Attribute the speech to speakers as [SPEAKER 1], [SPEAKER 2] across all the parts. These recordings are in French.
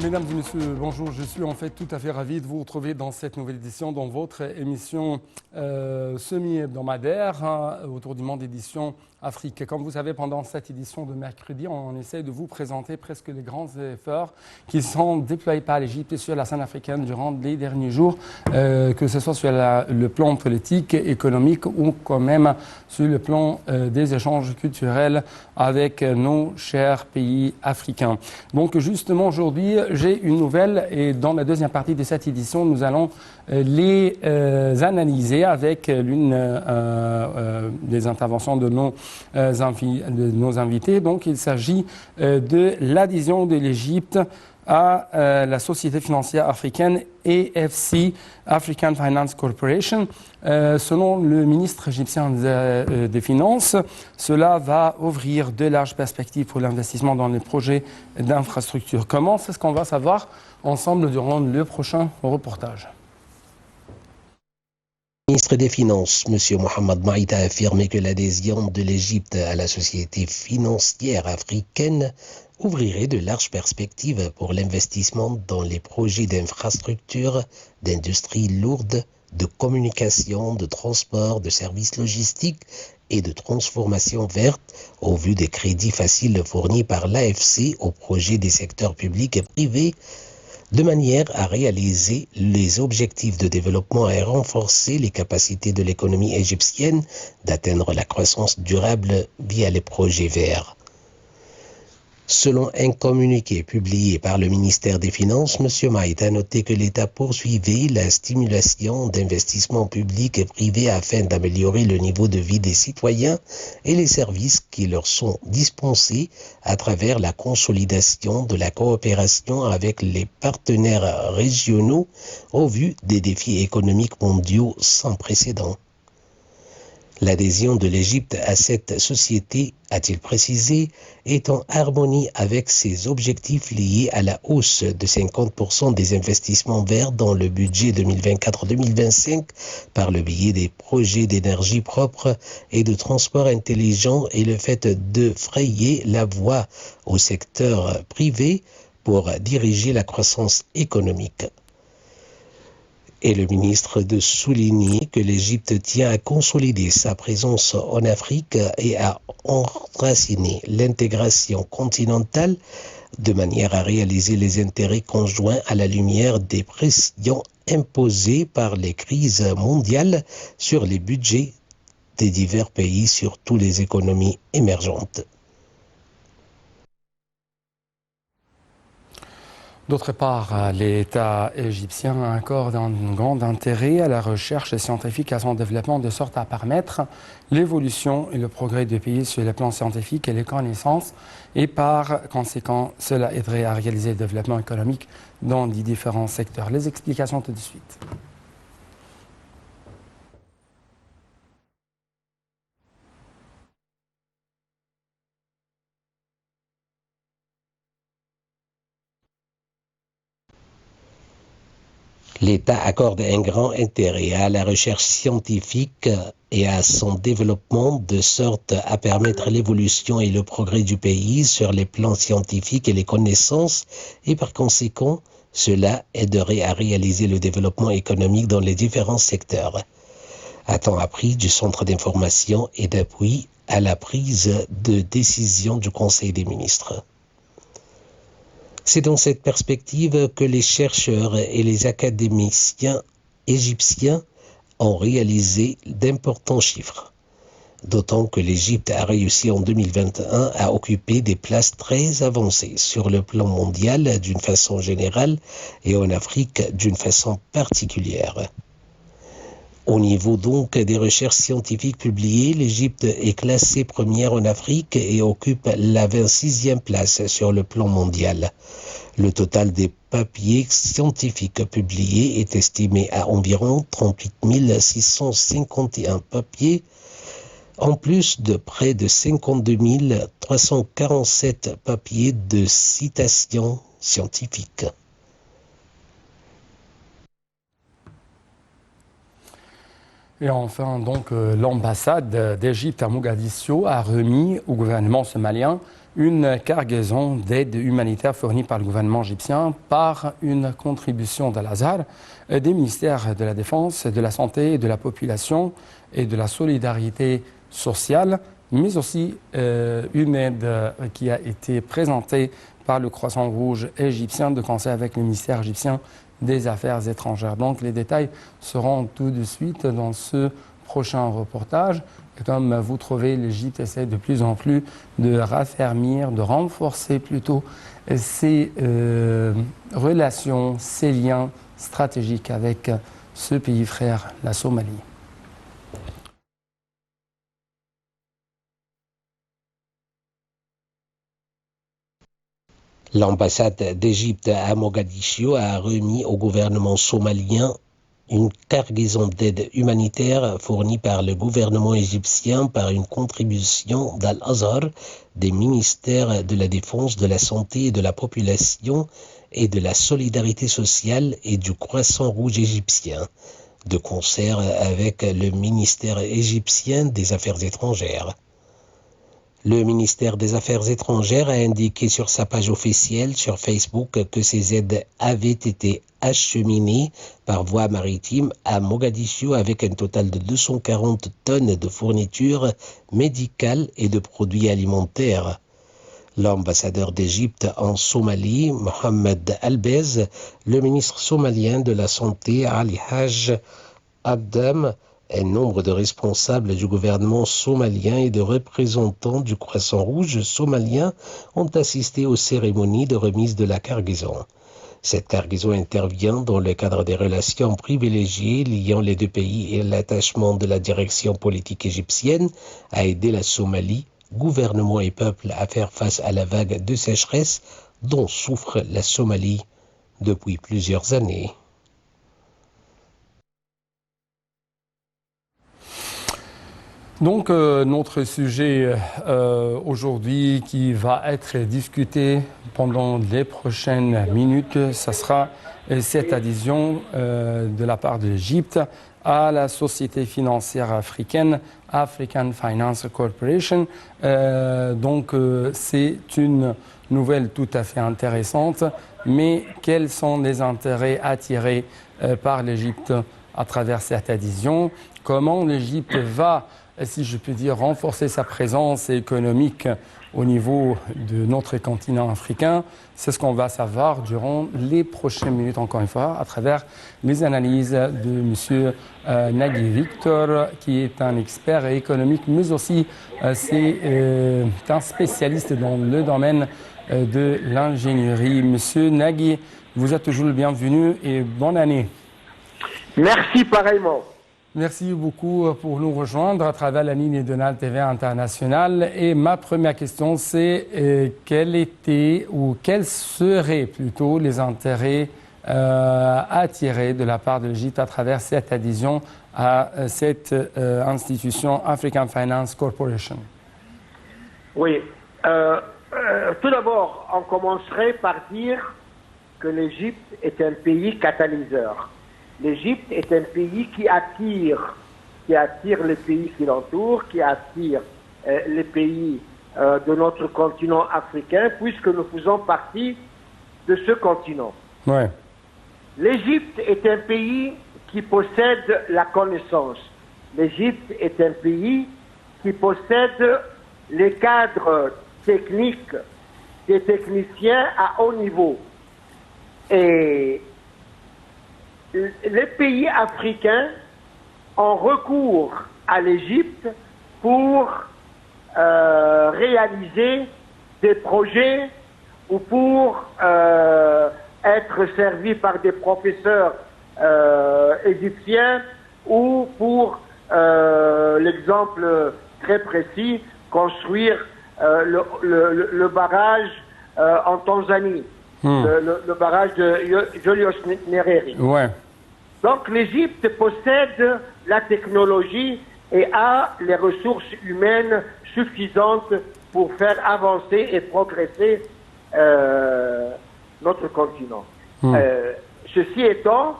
[SPEAKER 1] Mesdames et messieurs, bonjour. Je suis en fait tout à fait ravi de vous retrouver dans cette nouvelle édition, dans votre émission semi-hebdomadaire autour du monde édition Afrique. Comme vous savez, pendant cette édition de mercredi, on essaie de vous présenter presque les grands efforts qui sont déployés par l'Égypte sur la scène africaine durant les derniers jours, que ce soit sur le plan politique, économique ou quand même sur le plan des échanges culturels avec nos chers pays africains. Donc justement aujourd'hui, j'ai une nouvelle et dans la deuxième partie de cette édition, nous allons les analyser avec l'une des interventions de nos invités. Donc il s'agit de l'adhésion de l'Égypte à la société financière africaine AFC, African Finance Corporation. Selon le ministre égyptien des Finances, cela va ouvrir de larges perspectives pour l'investissement dans les projets d'infrastructure. Comment? C'est ce qu'on va savoir ensemble durant le prochain reportage.
[SPEAKER 2] Le ministre des Finances, M. Mohamed Maïta, a affirmé que l'adhésion de l'Égypte à la société financière africaine ouvrirait de larges perspectives pour l'investissement dans les projets d'infrastructures, d'industries lourdes, de communication, de transport, de services logistiques et de transformation verte au vu des crédits faciles fournis par l'AFC aux projets des secteurs publics et privés, de manière à réaliser les objectifs de développement et renforcer les capacités de l'économie égyptienne d'atteindre la croissance durable via les projets verts. Selon un communiqué publié par le ministère des Finances, M. Maïta a noté que l'État poursuivait la stimulation d'investissements publics et privés afin d'améliorer le niveau de vie des citoyens et les services qui leur sont dispensés à travers la consolidation de la coopération avec les partenaires régionaux au vu des défis économiques mondiaux sans précédent. L'adhésion de l'Égypte à cette société, a-t-il précisé, est en harmonie avec ses objectifs liés à la hausse de 50% des investissements verts dans le budget 2024-2025 par le biais des projets d'énergie propre et de transport intelligent et le fait de frayer la voie au secteur privé pour diriger la croissance économique. Et le ministre de souligner que l'Égypte tient à consolider sa présence en Afrique et à enraciner l'intégration continentale de manière à réaliser les intérêts conjoints à la lumière des pressions imposées par les crises mondiales sur les budgets des divers pays, surtout les économies émergentes.
[SPEAKER 1] D'autre part, l'État égyptien accorde un grand intérêt à la recherche scientifique et à son développement de sorte à permettre l'évolution et le progrès du pays sur le plan scientifique et les connaissances et par conséquent, cela aiderait à réaliser le développement économique dans les différents secteurs. Les explications tout de suite.
[SPEAKER 2] L'État accorde un grand intérêt à la recherche scientifique et à son développement de sorte à permettre l'évolution et le progrès du pays sur les plans scientifiques et les connaissances et par conséquent, cela aiderait à réaliser le développement économique dans les différents secteurs. A-t-on appris du Centre d'information et d'appui à la prise de décision du Conseil des ministres. C'est dans cette perspective que les chercheurs et les académiciens égyptiens ont réalisé d'importants chiffres. D'autant que l'Égypte a réussi en 2021 à occuper des places très avancées sur le plan mondial d'une façon générale et en Afrique d'une façon particulière. Au niveau donc des recherches scientifiques publiées, l'Égypte est classée première en Afrique et occupe la 26e place sur le plan mondial. Le total des papiers scientifiques publiés est estimé à environ 38 651 papiers, en plus de près de 52 347 papiers de citations scientifiques.
[SPEAKER 1] Et enfin, donc, l'ambassade d'Égypte à Mogadiscio a remis au gouvernement somalien une cargaison d'aide humanitaire fournie par le gouvernement égyptien par une contribution d'Al-Azhar, des ministères de la Défense, de la Santé, de la Population et de la Solidarité sociale, mais aussi une aide qui a été présentée par le Croissant Rouge égyptien de concert avec le ministère égyptien des Affaires étrangères. Donc les détails seront tout de suite dans ce prochain reportage. Et comme vous trouvez, l'Égypte essaie de plus en plus de raffermir, de renforcer plutôt ses relations, ses liens stratégiques avec ce pays frère, la Somalie.
[SPEAKER 2] L'ambassade d'Égypte à Mogadiscio a remis au gouvernement somalien une cargaison d'aide humanitaire fournie par le gouvernement égyptien par une contribution d'Al-Azhar, des ministères de la Défense, de la Santé et de la Population et de la Solidarité sociale et du Croissant Rouge égyptien, de concert avec le ministère égyptien des Affaires étrangères. Le ministère des Affaires étrangères a indiqué sur sa page officielle sur Facebook que ces aides avaient été acheminées par voie maritime à Mogadiscio avec un total de 240 tonnes de fournitures médicales et de produits alimentaires. L'ambassadeur d'Égypte en Somalie, Mohamed Albez, le ministre somalien de la Santé, Ali Haj Adam, un nombre de responsables du gouvernement somalien et de représentants du Croissant Rouge somalien ont assisté aux cérémonies de remise de la cargaison. Cette cargaison intervient dans le cadre des relations privilégiées liant les deux pays et l'attachement de la direction politique égyptienne à aider la Somalie, gouvernement et peuple à faire face à la vague de sécheresse dont souffre la Somalie depuis plusieurs années.
[SPEAKER 1] Donc, notre sujet aujourd'hui qui va être discuté pendant les prochaines minutes, ce sera cette adhésion de la part de l'Égypte à la société financière africaine African Finance Corporation. C'est une nouvelle tout à fait intéressante, mais quels sont les intérêts attirés par l'Égypte à travers cette adhésion? Comment l'Égypte va, si je peux dire, renforcer sa présence économique au niveau de notre continent africain? C'est ce qu'on va savoir durant les prochaines minutes, encore une fois, à travers les analyses de M. Nagui Victor, qui est un expert économique, mais aussi c'est un spécialiste dans le domaine de l'ingénierie. Monsieur Nagui, vous êtes toujours le bienvenu et bonne année.
[SPEAKER 3] Merci pareillement.
[SPEAKER 1] Merci beaucoup pour nous rejoindre à travers la ligne de NAL TV International. Et ma première question, c'est quels étaient ou quels seraient plutôt les intérêts attirés de la part de l'Égypte à travers cette adhésion à cette institution African Finance Corporation?
[SPEAKER 3] Oui. Tout d'abord, on commencerait par dire que l'Égypte est un pays catalyseur. L'Égypte est un pays qui attire les pays qui l'entourent, qui attire les pays de notre continent africain, puisque nous faisons partie de ce continent.
[SPEAKER 1] Ouais.
[SPEAKER 3] L'Égypte est un pays qui possède la connaissance. L'Égypte est un pays qui possède les cadres techniques des techniciens à haut niveau. Et les pays africains ont recours à l'Égypte pour réaliser des projets ou pour être servis par des professeurs égyptiens ou pour, l'exemple très précis, construire le barrage en Tanzanie. Le barrage de Julius Nyerere.
[SPEAKER 1] Ouais.
[SPEAKER 3] Donc l'Égypte possède la technologie et a les ressources humaines suffisantes pour faire avancer et progresser notre continent. Ceci étant,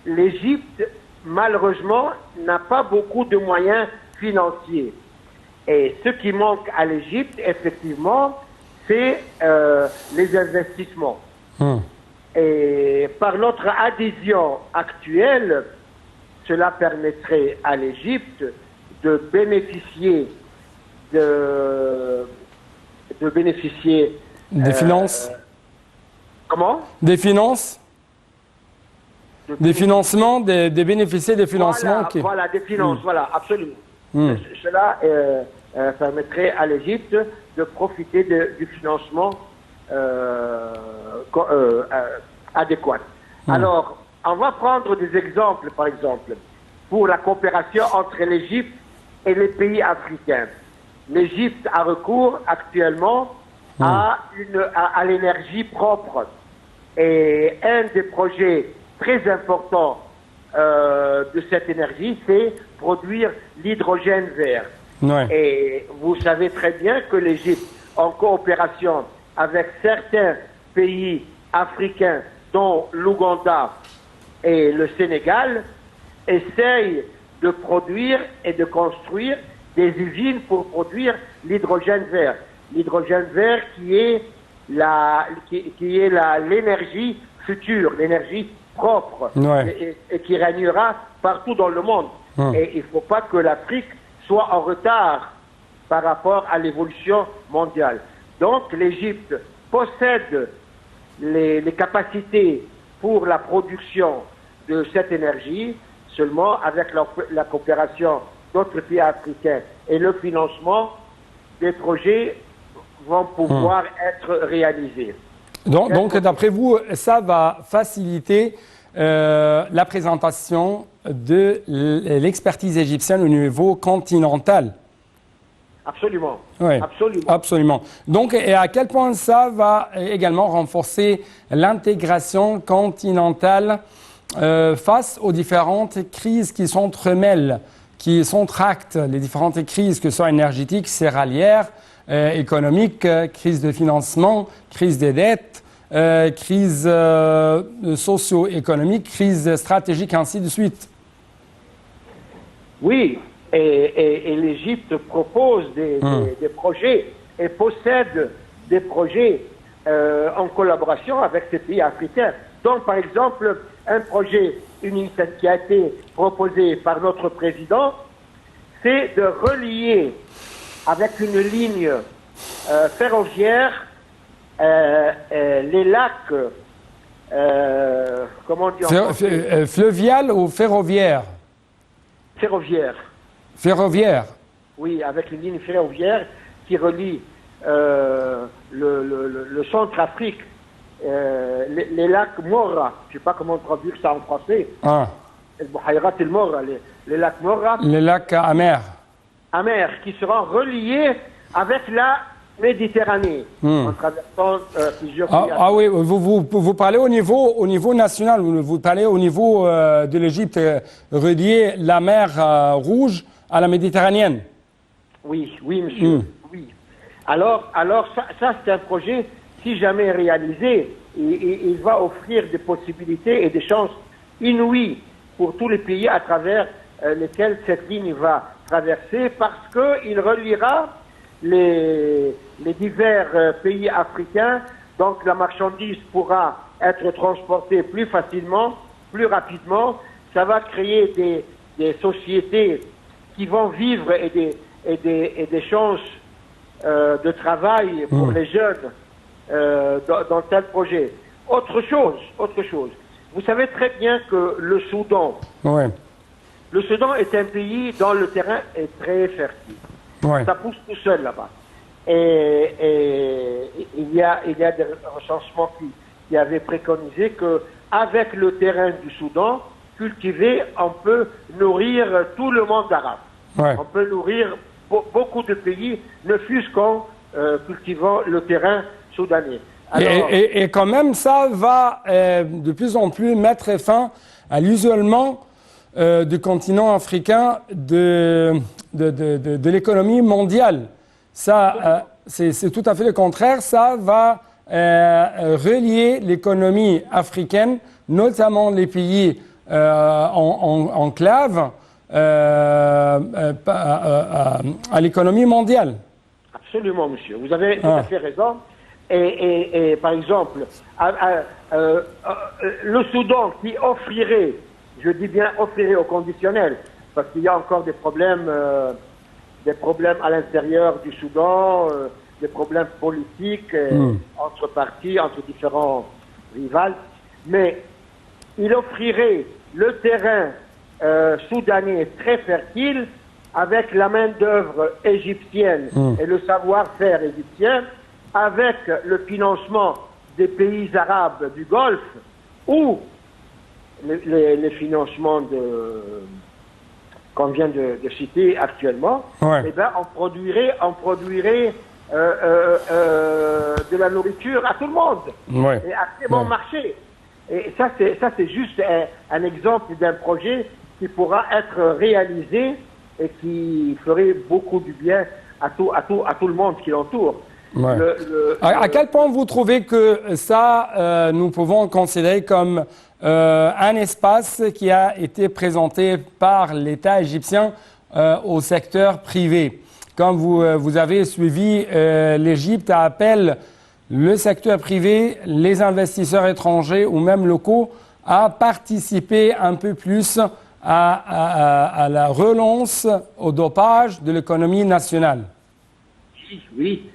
[SPEAKER 3] l'Égypte, malheureusement, n'a pas beaucoup de moyens financiers. Et ce qui manque à l'Égypte, effectivement, c'est les investissements. Et par notre adhésion actuelle, cela permettrait à l'Égypte de bénéficier
[SPEAKER 1] des finances.
[SPEAKER 3] Comment?
[SPEAKER 1] Des finances. Des financements, de bénéficier des financements.
[SPEAKER 3] Voilà, des finances, voilà, absolument. Cela permettrait à l'Égypte de profiter du financement adéquat. Alors, on va prendre des exemples, par exemple, pour la coopération entre l'Égypte et les pays africains. L'Égypte a recours actuellement à l'énergie propre. Et un des projets très importants de cette énergie, c'est produire l'hydrogène vert.
[SPEAKER 1] Ouais.
[SPEAKER 3] Et vous savez très bien que l'Égypte, en coopération avec certains pays africains, dont l'Ouganda et le Sénégal, essaye de produire et de construire des usines pour produire l'hydrogène vert. L'hydrogène vert qui est l'énergie future, l'énergie propre, et qui régnera partout dans le monde. Et il ne faut pas que l'Afrique soit en retard par rapport à l'évolution mondiale. Donc l'Égypte possède les capacités pour la production de cette énergie, seulement avec la coopération d'autres pays africains et le financement des projets vont pouvoir être réalisés.
[SPEAKER 1] Donc d'après vous, ça va faciliter la présentation de l'expertise égyptienne au niveau continental.
[SPEAKER 3] Absolument.
[SPEAKER 1] Oui, absolument. Donc, et à quel point ça va également renforcer l'intégration continentale face aux différentes crises qui s'entremêlent, qui s'entractent, les différentes crises que ce soit énergétiques, céréalières, économiques, crise de financement, crise des dettes, crise socio-économique, crise stratégique, ainsi de suite.
[SPEAKER 3] Oui, et l'Égypte propose des projets et possède des projets en collaboration avec ces pays africains. Donc, par exemple, un projet, une initiative qui a été proposée par notre président, c'est de relier avec une ligne ferroviaire les lacs, comment on dit en français ?
[SPEAKER 1] Fluvial ou ferroviaire ?
[SPEAKER 3] Ferroviaire.
[SPEAKER 1] Ferroviaire.
[SPEAKER 3] Oui, avec une ligne ferroviaire qui relie le centre-Afrique, les lacs Morra, je ne sais pas comment traduire ça en français. Les lacs Morra.
[SPEAKER 1] Les lacs amers.
[SPEAKER 3] Amers, qui seront reliés avec la Méditerranée, en traversant plusieurs pays.
[SPEAKER 1] Oui, vous parlez au niveau national, vous parlez au niveau de l'Égypte, relier la mer Rouge à la Méditerranéenne.
[SPEAKER 3] Oui, monsieur. Oui. Alors ça c'est un projet, si jamais réalisé, il va offrir des possibilités et des chances inouïes pour tous les pays à travers lesquels cette ligne va traverser, parce qu'il reliera les divers pays africains. Donc la marchandise pourra être transportée plus facilement, plus rapidement. Ça va créer des sociétés qui vont vivre et des chances de travail pour les jeunes dans tel projet. Autre chose. Vous savez très bien que le Soudan, le Soudan est un pays dont le terrain est très fertile. Ça pousse tout seul là-bas. Et il y a des recensements qui avaient préconisé qu'avec le terrain du Soudan cultivé, on peut nourrir tout le monde arabe. On peut nourrir beaucoup de pays, ne fût-ce qu'en cultivant le terrain soudanais. Alors,
[SPEAKER 1] et quand même, ça va de plus en plus mettre fin à l'isolement du continent africain de l'économie mondiale. Ça, c'est tout à fait le contraire. Ça va relier l'économie africaine, notamment les pays en enclave, à l'économie mondiale.
[SPEAKER 3] Absolument, monsieur. Vous avez tout à fait raison. Et par exemple, le Soudan qui offrirait, je dis bien offrirait au conditionnel, parce qu'il y a encore des problèmes à l'intérieur du Soudan, des problèmes politiques entre partis, entre différents rivales, mais il offrirait le terrain soudanais très fertile avec la main-d'œuvre égyptienne et le savoir-faire égyptien, avec le financement des pays arabes du Golfe ou les financements qu'on vient de citer actuellement, eh ben, on produirait de la nourriture à tout le monde et à très bon marché. Et ça c'est juste un exemple d'un projet qui pourra être réalisé et qui ferait beaucoup du bien à tout le monde qui l'entoure.
[SPEAKER 1] À quel point vous trouvez que ça, nous pouvons considérer comme un espace qui a été présenté par l'État égyptien au secteur privé? Comme vous avez suivi, l'Égypte appelle le secteur privé, les investisseurs étrangers ou même locaux à participer un peu plus à la relance, au dopage de l'économie nationale.
[SPEAKER 3] Oui.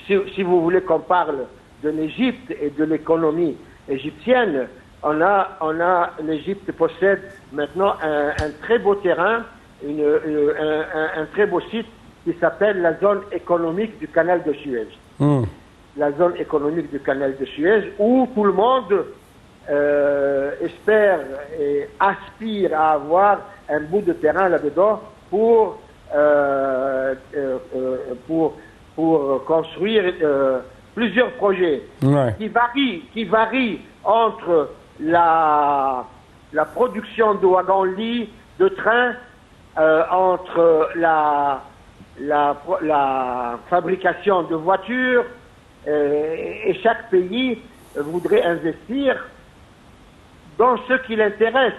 [SPEAKER 3] Si vous voulez qu'on parle de l'Égypte et de l'économie égyptienne, l'Égypte possède maintenant un très beau terrain, un très beau site qui s'appelle la zone économique du canal de Suez. La zone économique du canal de Suez, où tout le monde espère et aspire à avoir un bout de terrain là-dedans pour construire plusieurs projets qui varient entre la production de wagons-lits, de trains, entre la fabrication de voitures, et chaque pays voudrait investir dans ce qui l'intéresse,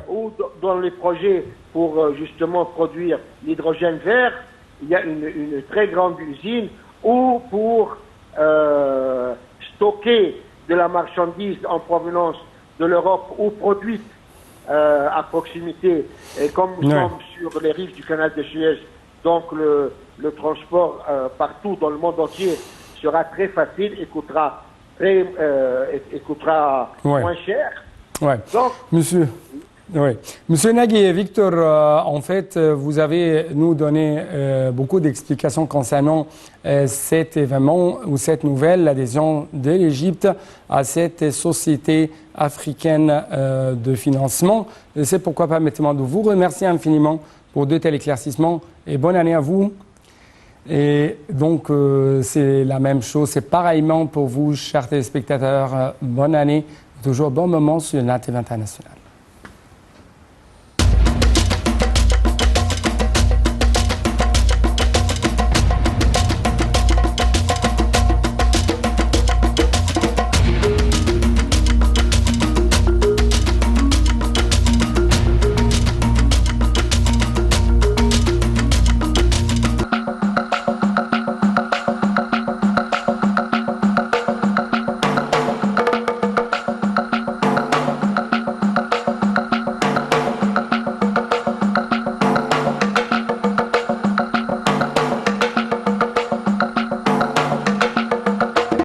[SPEAKER 3] ou dans les projets pour justement produire l'hydrogène vert. Il y a une très grande usine, ou pour stocker de la marchandise en provenance de l'Europe ou produite à proximité. Et comme nous sommes sur les rives du canal de Suez, donc le transport partout dans le monde entier sera très facile et coûtera moins cher. Donc,
[SPEAKER 1] Monsieur Nagui et Victor, en fait, vous avez nous donné beaucoup d'explications concernant cet événement ou cette nouvelle, l'adhésion de l'Égypte à cette société africaine de financement. C'est pourquoi permettez-moi de vous remercier infiniment pour de tels éclaircissements et bonne année à vous. Et donc, c'est la même chose, c'est pareillement pour vous, chers téléspectateurs. Bonne année, toujours bon moment sur la TV internationale.